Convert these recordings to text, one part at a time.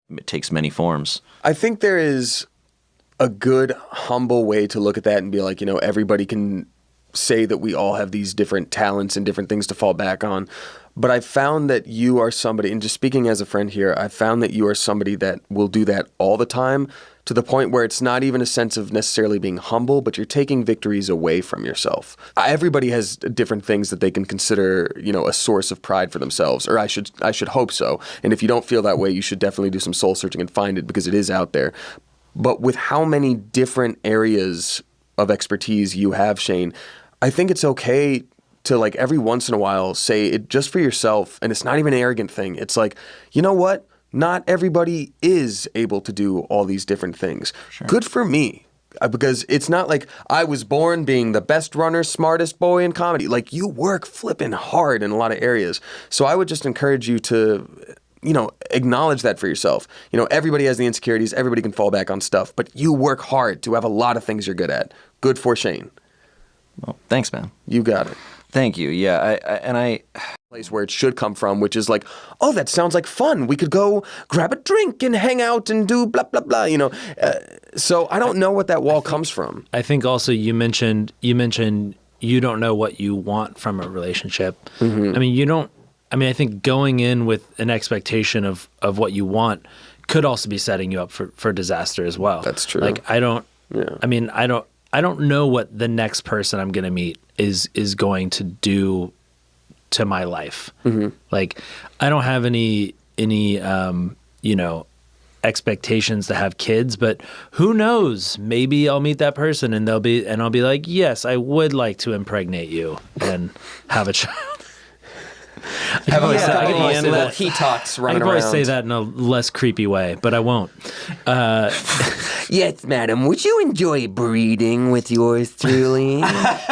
it takes many forms. I think there is a good, humble way to look at that and be like, everybody can say that we all have these different talents and different things to fall back on. But I found that you are somebody, and just speaking as a friend here, I found that you are somebody that will do that all the time, to the point where it's not even a sense of necessarily being humble, but you're taking victories away from yourself. Everybody has different things that they can consider, a source of pride for themselves, or I should hope so. And if you don't feel that way, you should definitely do some soul searching and find it, because it is out there. But with how many different areas of expertise you have, Shane, I think it's okay to, like, every once in a while say it just for yourself, and it's not even an arrogant thing. It's like, you know what? Not everybody is able to do all these different things. Sure. Good for me. Because it's not like I was born being the best runner, smartest boy in comedy. Like, you work flipping hard in a lot of areas. So I would just encourage you to, acknowledge that for yourself. Everybody has the insecurities. Everybody can fall back on stuff. But you work hard to have a lot of things you're good at. Good for Shane. Well, thanks, man. You got it. Thank you. Yeah, I place where it should come from, which is like, oh, that sounds like fun. We could go grab a drink and hang out and do blah blah blah. So I don't know what that wall comes from. I think also you mentioned you don't know what you want from a relationship. Mm-hmm. I think going in with an expectation of what you want could also be setting you up for disaster as well. That's true. Like I don't know what the next person I'm going to meet is going to do to my life. Mm-hmm. Like, I don't have any expectations to have kids, but who knows? Maybe I'll meet that person and I'll be like, yes, I would like to impregnate you and have a child. I can probably say that. He talks running around. I can probably say that in a less creepy way, but I won't. Yes, madam. Would you enjoy breeding with yours truly?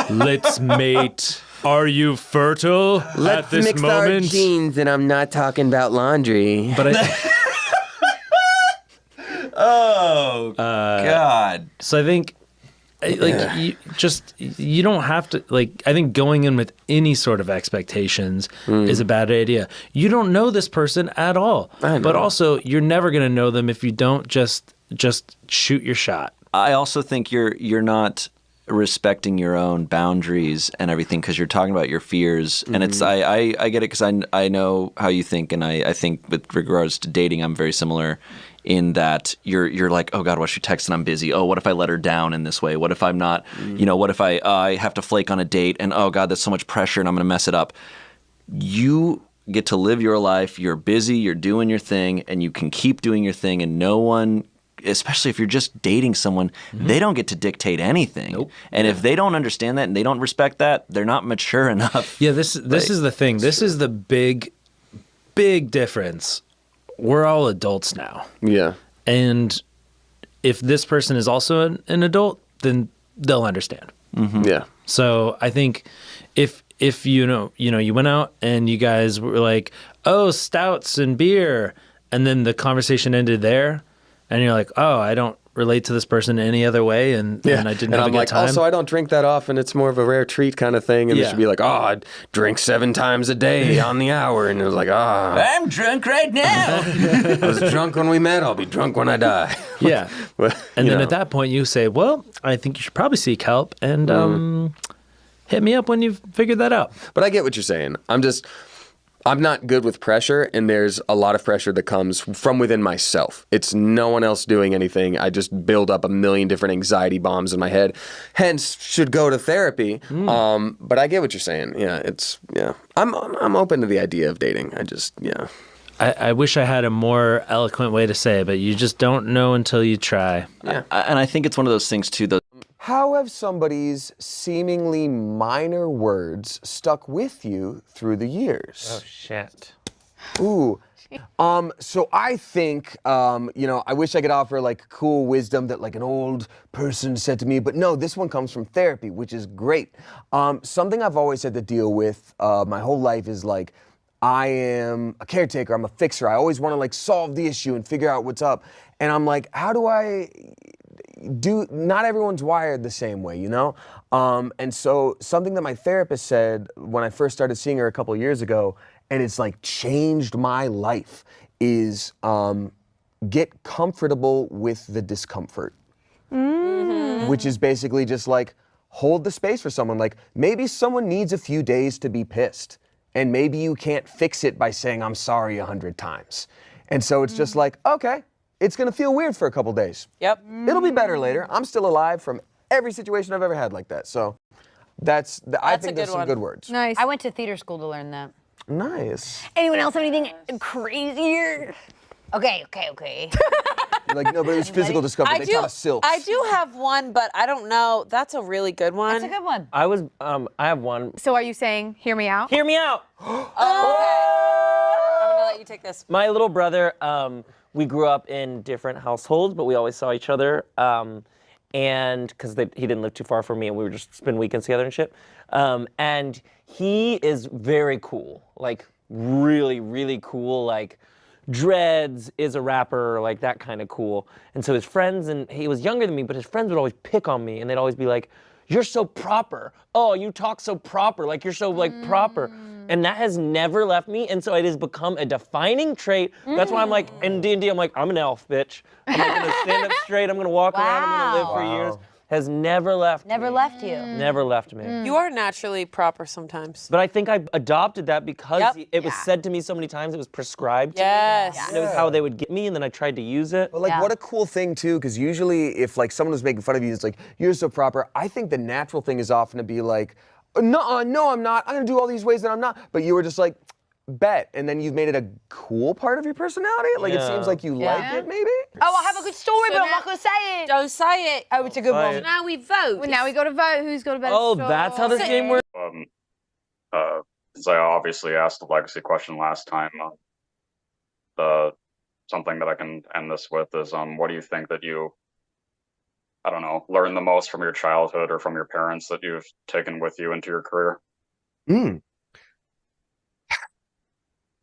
Let's mate. Are you fertile Let's at this mix moment? Our genes, and I'm not talking about laundry. But Oh, God. So I think, you don't have to, I think going in with any sort of expectations is a bad idea. You don't know this person at all. But also, you're never going to know them if you don't just shoot your shot. I also think you're not respecting your own boundaries and everything, because you're talking about your fears. Mm-hmm. And it's I get it, because I know how you think, and I think with regards to dating, I'm very similar in that you're like, oh God, what if she texts and I'm busy? Oh, what if I let her down in this way? What if I'm not, what if I have to flake on a date, and oh God, that's so much pressure and I'm going to mess it up. You get to live your life. You're busy, you're doing your thing, and you can keep doing your thing, and no one, especially if you're just dating someone, they don't get to dictate anything. Nope. And if they don't understand that and they don't respect that, they're not mature enough. Yeah, this is the thing. This is the big difference. We're all adults now. Yeah. And if this person is also an adult, then they'll understand. Mm-hmm. Yeah. So I think if you went out and you guys were like, oh, stouts and beer, and then the conversation ended there, and you're like, oh, I don't relate to this person any other way, and I didn't have a good time. Also, I don't drink that often. It's more of a rare treat kind of thing. And it should be like, oh, I drink 7 times a day on the hour. And it was like, I'm drunk right now. I was drunk when we met. I'll be drunk when I die. Yeah. And then at that point you say, well, I think you should probably seek help, and hit me up when you've figured that out. But I get what you're saying. I'm not good with pressure, and there's a lot of pressure that comes from within myself. It's no one else doing anything. I just build up a million different anxiety bombs in my head. Hence, should go to therapy. But I get what you're saying. I'm open to the idea of dating. I wish I had a more eloquent way to say it, but you just don't know until you try. Yeah. And I think it's one of those things too, though. How have somebody's seemingly minor words stuck with you through the years? Oh, shit. Ooh. So I think, I wish I could offer like cool wisdom that like an old person said to me, but no, this one comes from therapy, which is great. Something I've always had to deal with my whole life is like, I am a caretaker, I'm a fixer. I always want to like solve the issue and figure out what's up. And I'm like, how do I not everyone's wired the same way, and so something that my therapist said when I first started seeing her a couple years ago, and it's like changed my life, is get comfortable with the discomfort. Which is basically just like, hold the space for someone. Like, maybe someone needs a few days to be pissed, and maybe you can't fix it by saying, I'm sorry 100 times. And so it's just like, okay, it's gonna feel weird for a couple days. Yep. It'll be better later. I'm still alive from every situation I've ever had like that. So I think that's some good words. Nice. I went to theater school to learn that. Nice. Anyone else have anything crazier? Okay. You're like, no, but it was physical discomfort. They taught us silks. I do have one, but I don't know. That's a really good one. That's a good one. I have one. So are you saying, hear me out? Hear me out. Oh, okay. I'm gonna let you take this. My little brother, we grew up in different households, but we always saw each other. And because he didn't live too far from me, and we would just spend weekends together and shit. And he is very cool, like really, really cool, like dreads, is a rapper, like that kind of cool. And so his friends, and he was younger than me, but his friends would always pick on me, and they'd always be like, you're so proper. Oh, you talk so proper, like you're so like proper. And that has never left me, and so it has become a defining trait. That's why I'm like, in D&D, I'm like, I'm an elf, bitch. I'm like gonna stand up straight, I'm gonna walk around, I'm gonna live for years. Has never left Never me. left you. Never left me. You are naturally proper sometimes. But I think I adopted that because Yep. it was said to me so many times, it was prescribed to me. Yes. And it was how they would get me, and then I tried to use it. But like, what a cool thing too, because usually if like someone was making fun of you, it's like, you're so proper. I think the natural thing is often to be like, no, I'm not. I'm gonna do all these ways that I'm not. But you were just like, bet, and then you've made it a cool part of your personality. Like it seems like you like it, maybe. Oh, I have a good story, but I'm not gonna say it. Don't say it. Oh, it's a good one. Now we vote. Well, now we go to vote. Who's got a better Oh, story? that's how this game works? Since I obviously asked the legacy question last time, something that I can end this with is, what do you think that you, I don't know, learned the most from your childhood or from your parents that you've taken with you into your career?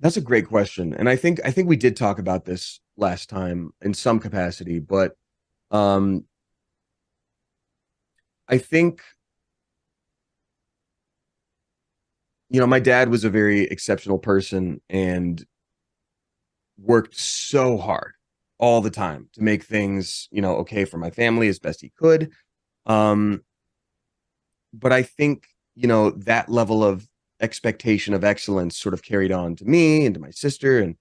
That's a great question, and I think we did talk about this last time in some capacity, but I think, my dad was a very exceptional person and worked so hard all the time to make things, okay for my family as best he could. But I think, that level of expectation of excellence sort of carried on to me and to my sister. And,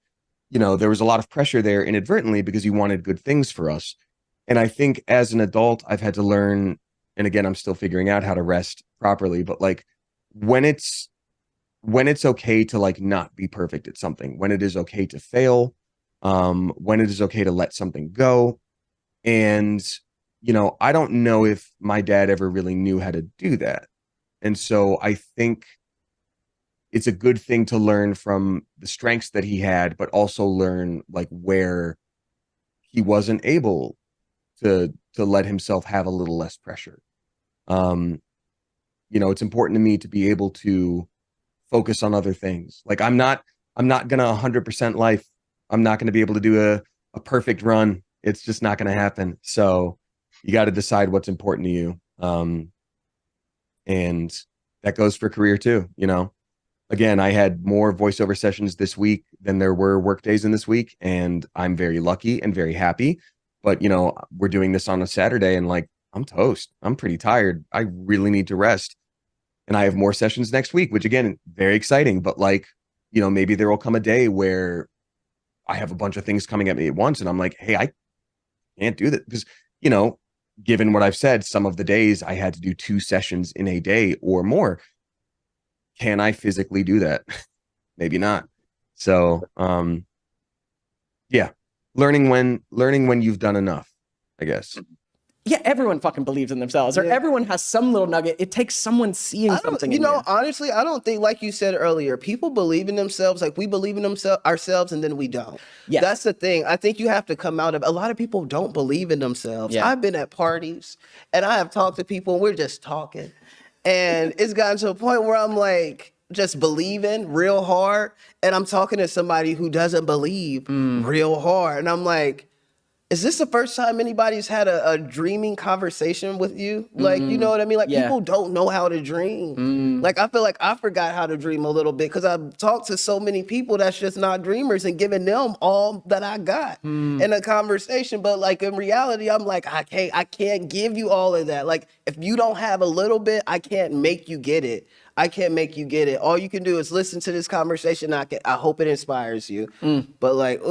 there was a lot of pressure there inadvertently because he wanted good things for us. And I think as an adult, I've had to learn, and again, I'm still figuring out how to rest properly, but like when it's okay to like not be perfect at something, when it is okay to fail, when it is okay to let something go. And, I don't know if my dad ever really knew how to do that. And so I think it's a good thing to learn from the strengths that he had, but also learn like where he wasn't able to let himself have a little less pressure. It's important to me to be able to focus on other things. Like I'm not gonna 100% life. I'm not gonna be able to do a perfect run. It's just not gonna happen. So you got to decide what's important to you. And that goes for career too, Again, I had more voiceover sessions this week than there were work days in this week, and I'm very lucky and very happy. But, we're doing this on a Saturday, and like, I'm toast. I'm pretty tired. I really need to rest. And I have more sessions next week, which again, very exciting. But like, maybe there will come a day where I have a bunch of things coming at me at once, and I'm like, hey, I can't do that. Because, given what I've said, some of the days I had to do 2 sessions in a day or more. Can I physically do that? Maybe not. So, learning when you've done enough, I guess. Yeah, everyone fucking believes in themselves, or everyone has some little nugget. It takes someone seeing something in you. Honestly, I don't think, like you said earlier, people believe in themselves, like we believe in ourselves, and then we don't. Yes. That's the thing. I think you have to come out of, a lot of people don't believe in themselves. Yeah. I've been at parties, and I have talked to people, and we're just talking. And it's gotten to a point where I'm like, just believing real hard, and I'm talking to somebody who doesn't believe real hard. And I'm like, is this the first time anybody's had a dreaming conversation with you? Like, you know what I mean? Like, people don't know how to dream. Like, I feel like I forgot how to dream a little bit because I've talked to so many people that's just not dreamers and giving them all that I got in a conversation. But like, in reality, I'm like, I can't give you all of that. Like, if you don't have a little bit, I can't make you get it. I can't make you get it. All you can do is listen to this conversation. I hope it inspires you. But like,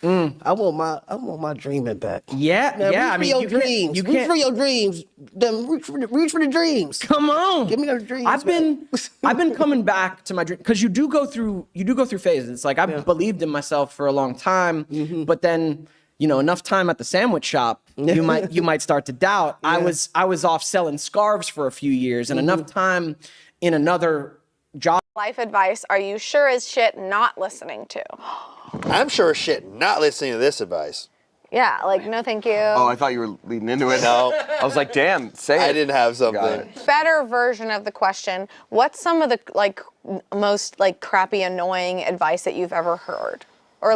I want my dreaming back. Yeah, man, reach for your dreams. Reach for your dreams. Then reach for the dreams. Come on, give me those dreams. I've been coming back to my dream because you do go through phases. It's like I've believed in myself for a long time, but then enough time at the sandwich shop, you might start to doubt. I was off selling scarves for a few years, and enough time in another job. Life advice, are you sure as shit not listening to? I'm sure as shit not listening to this advice. Yeah, like, no thank you. Oh, I thought you were leading into it. No. I was like, damn, say it. I didn't have something. Better version of the question, what's some of the most crappy, annoying advice that you've ever heard? Or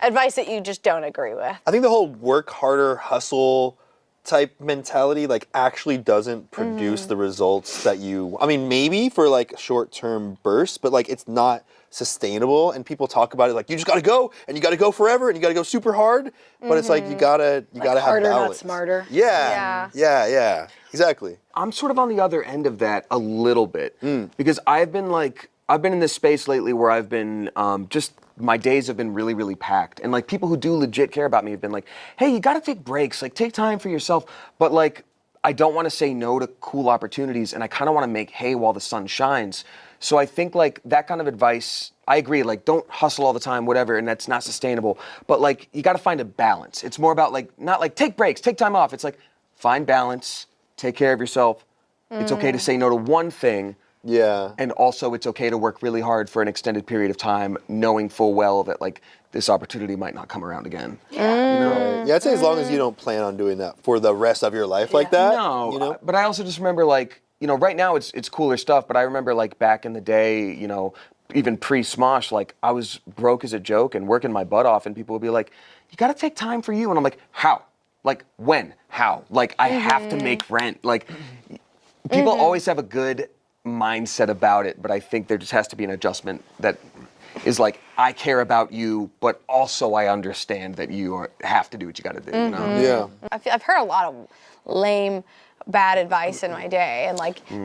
advice that you just don't agree with? I think the whole work harder, hustle type mentality actually doesn't produce the results that maybe for short-term bursts, but it's not sustainable. And people talk about it you just gotta go and you gotta go forever and you gotta go super hard, but it's you gotta have harder, balance. not smarter. Yeah, exactly. I'm sort of on the other end of that a little bit because I've been in this space lately where I've been my days have been really, really packed. And people who do legit care about me have been like, hey, you gotta take breaks, take time for yourself. But I don't wanna say no to cool opportunities and I kinda wanna make hay while the sun shines. So I think that kind of advice, I agree, don't hustle all the time, whatever, and that's not sustainable. But you gotta find a balance. It's more about not take breaks, take time off. It's find balance, take care of yourself. It's okay to say no to one thing. Yeah. And also it's okay to work really hard for an extended period of time, knowing full well that this opportunity might not come around again. Yeah, I'd say as long as you don't plan on doing that for the rest of your life like that. No, but I also just remember right now it's cooler stuff, but I remember back in the day, even pre-Smosh, I was broke as a joke and working my butt off and people would be like, you gotta take time for you. And I'm like, how? When? How? I have to make rent. People always have a good mindset about it, but I think there just has to be an adjustment that is I care about you, but also I understand that you have to do what you got to do. Yeah. I've heard a lot of lame, bad advice in my day, and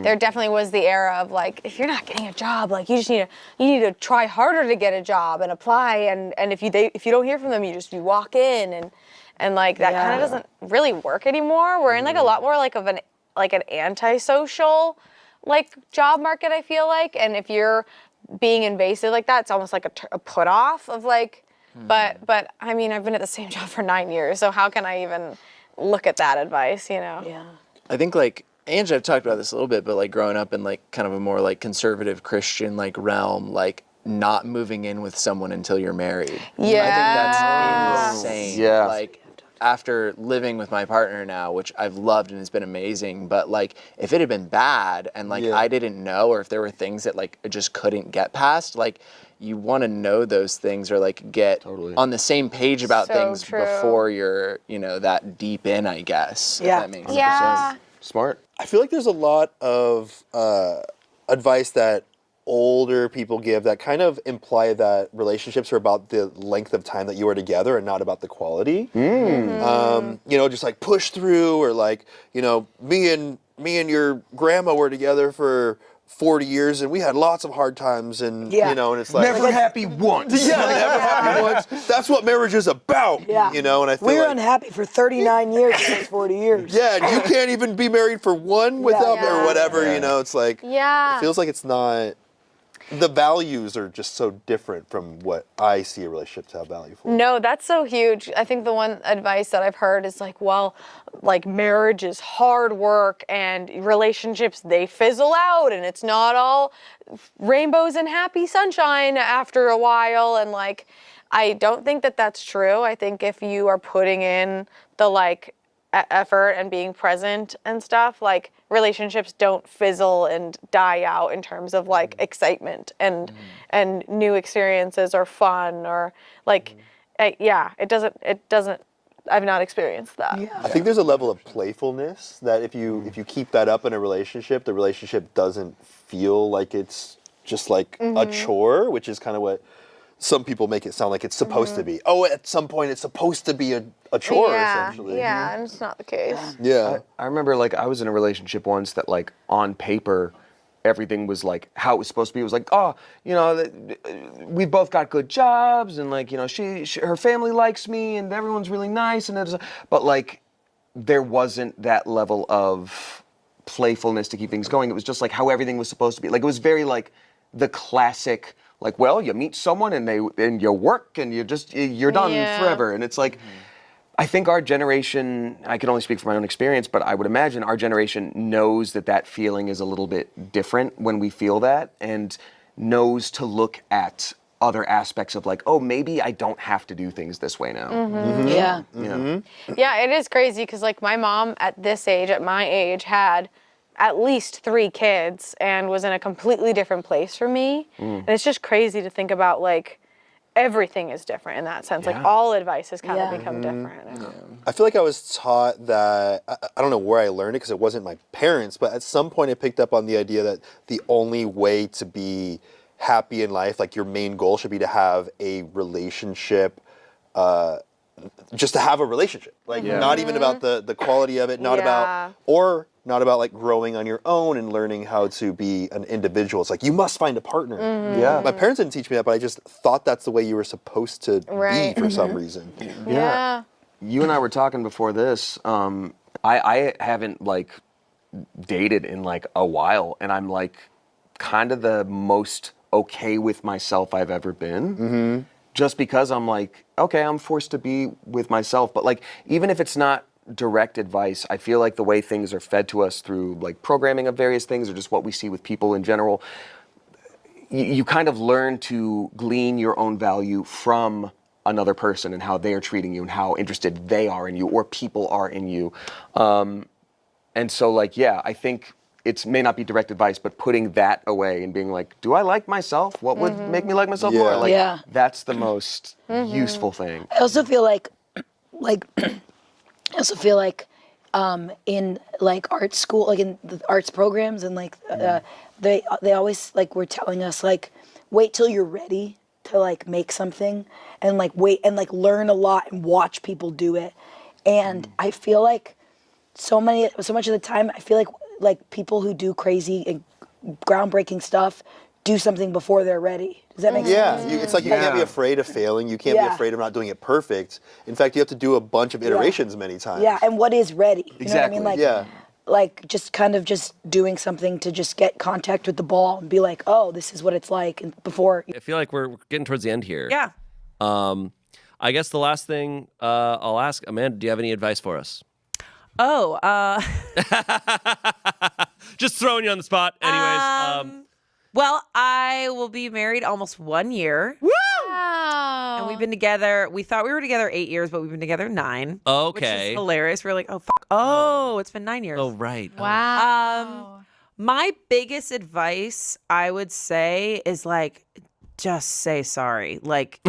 there definitely was the era of if you're not getting a job, you just need to try harder to get a job and apply, and if you don't hear from them, you walk in and that kind of doesn't really work anymore. We're in a lot more of an antisocial job market, I feel and if you're being invasive like that, it's almost a put off of but I mean, I've been at the same job for 9 years, so how can I even look at that advice, Yeah. I think Angie, I've talked about this a little bit, but growing up in kind of a more conservative Christian realm, not moving in with someone until you're married. Yeah. I think that's insane. Yeah. After living with my partner now, which I've loved and has been amazing, but if it had been bad and I didn't know, or if there were things that I just couldn't get past, you want to know those things or get on the same page about things before you're that deep in, I guess. Yeah. If that makes Yeah. Smart. I feel there's a lot of advice that older people give that kind of imply that relationships are about the length of time that you are together and not about the quality. Just push through, or me and your grandma were together for 40 years and we had lots of hard times and and it's never happy once. Yeah, never happy once. That's what marriage is about. Yeah. And I feel we were unhappy for 39 years in those 40 years. Yeah, and you can't even be married for one without or whatever, it's Yeah. It feels it's not. The values are just so different from what I see a relationship to have value for. No, that's so huge. I think the one advice that I've heard is marriage is hard work and relationships, they fizzle out and it's not all rainbows and happy sunshine after a while. And I don't think that that's true. I think if you are putting in the effort and being present and stuff, relationships don't fizzle and die out in terms of excitement and new experiences or fun or it doesn't I've not experienced that. I think there's a level of playfulness that if you keep that up in a relationship, the relationship doesn't feel like it's just like a chore, which is kind of what some people make it sound like it's supposed to be. Oh, at some point it's supposed to be a chore, essentially. Yeah, and it's not the case. Yeah. I remember like I was in a relationship once that like on paper everything was like how it was supposed to be. It was like, oh, you know, we both got good jobs and like, you know, her family likes me and everyone's really nice but like there wasn't that level of playfulness to keep things going. It was just like how everything was supposed to be. Like it was very like the classic like, well, you meet someone and you work and you're done forever. And it's like, I think our generation, I can only speak from my own experience, but I would imagine our generation knows that feeling is a little bit different when we feel that and knows to look at other aspects of like, oh, maybe I don't have to do things this way now. Yeah. Yeah, it is crazy because like my mom at this age, at my age, had at least 3 kids and was in a completely different place from me. And it's just crazy to think about like everything is different in that sense. Like all advice has kind of become different. I feel like I was taught that, I don't know where I learned it because it wasn't my parents, but at some point I picked up on the idea that the only way to be happy in life, like your main goal should be to have a relationship, just to have a relationship. Like not even about the quality of it, not about like growing on your own and learning how to be an individual. It's like you must find a partner. Yeah. My parents didn't teach me that, but I just thought that's the way you were supposed to be for some reason. Yeah. You and I were talking before this. I haven't like dated in like a while, and I'm like kind of the most okay with myself I've ever been. Just because I'm like, okay, I'm forced to be with myself. But like, even if it's not direct advice, I feel like the way things are fed to us through like programming of various things or just what we see with people in general, you kind of learn to glean your own value from another person and how they are treating you and how interested they are in you or people are in you. And so like, yeah, I think it may not be direct advice, but putting that away and being like, do I like myself? What would make me like myself more? Like, that's the most useful thing. I also feel like in like art school, like in the arts programs and like they always like were telling us like, wait till you're ready to like make something and like wait and like learn a lot and watch people do it. And I feel like so much of the time, I feel like people who do crazy and groundbreaking stuff do something before they're ready. Does that make sense? It's like you can't be afraid of failing. You can't be afraid of not doing it perfect. In fact, you have to do a bunch of iterations many times. Yeah, and what is ready? You Exactly. know what I mean? Like just kind of just doing something to just get contact with the ball and be like, oh, this is what it's like. And before. I feel like we're getting towards the end here. Yeah. I guess the last thing I'll ask, Amanda, do you have any advice for us? Oh, just throwing you on the spot. Anyways, well, I will be married almost 1 year. Woo! Wow. And we've been together. We thought we were together 8 years, but we've been together 9. Okay. Which is hilarious. We're like, oh, fuck. Oh, it's been 9 years. Oh, right. Wow. My biggest advice, I would say, is like, just say sorry. Like,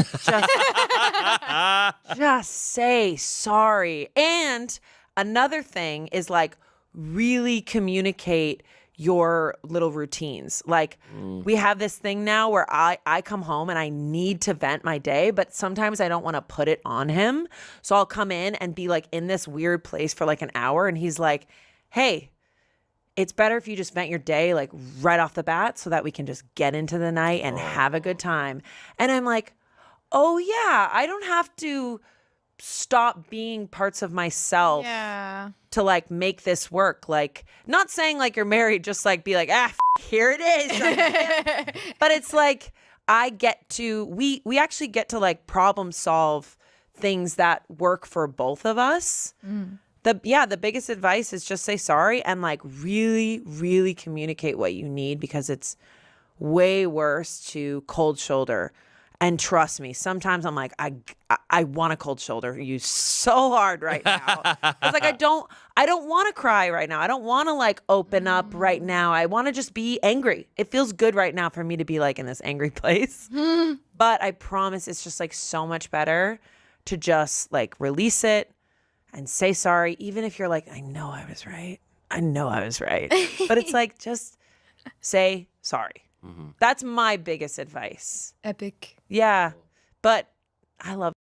just say sorry. And another thing is like really communicate your little routines. Like we have this thing now where I come home and I need to vent my day, but sometimes I don't want to put it on him. So I'll come in and be like in this weird place for like an hour and he's like, hey, it's better if you just vent your day like right off the bat so that we can just get into the night and have a good time. And I'm like, oh yeah, I don't have to stop being parts of myself to like make this work. Like not saying like you're married, just like be like, here it is. But it's like I get to, we actually get to like problem solve things that work for both of us. The biggest advice is just say sorry and like really, really communicate what you need because it's way worse to cold shoulder. And trust me, sometimes I'm like, I want a cold shoulder you so hard right now. It's like I don't want to cry right now. I don't want to like open up right now. I want to just be angry. It feels good right now for me to be like in this angry place. But I promise it's just like so much better to just like release it, and say sorry, even if you're like, I know I was right. I know I was right. But it's like, just say sorry. That's my biggest advice. Epic. Yeah. But I love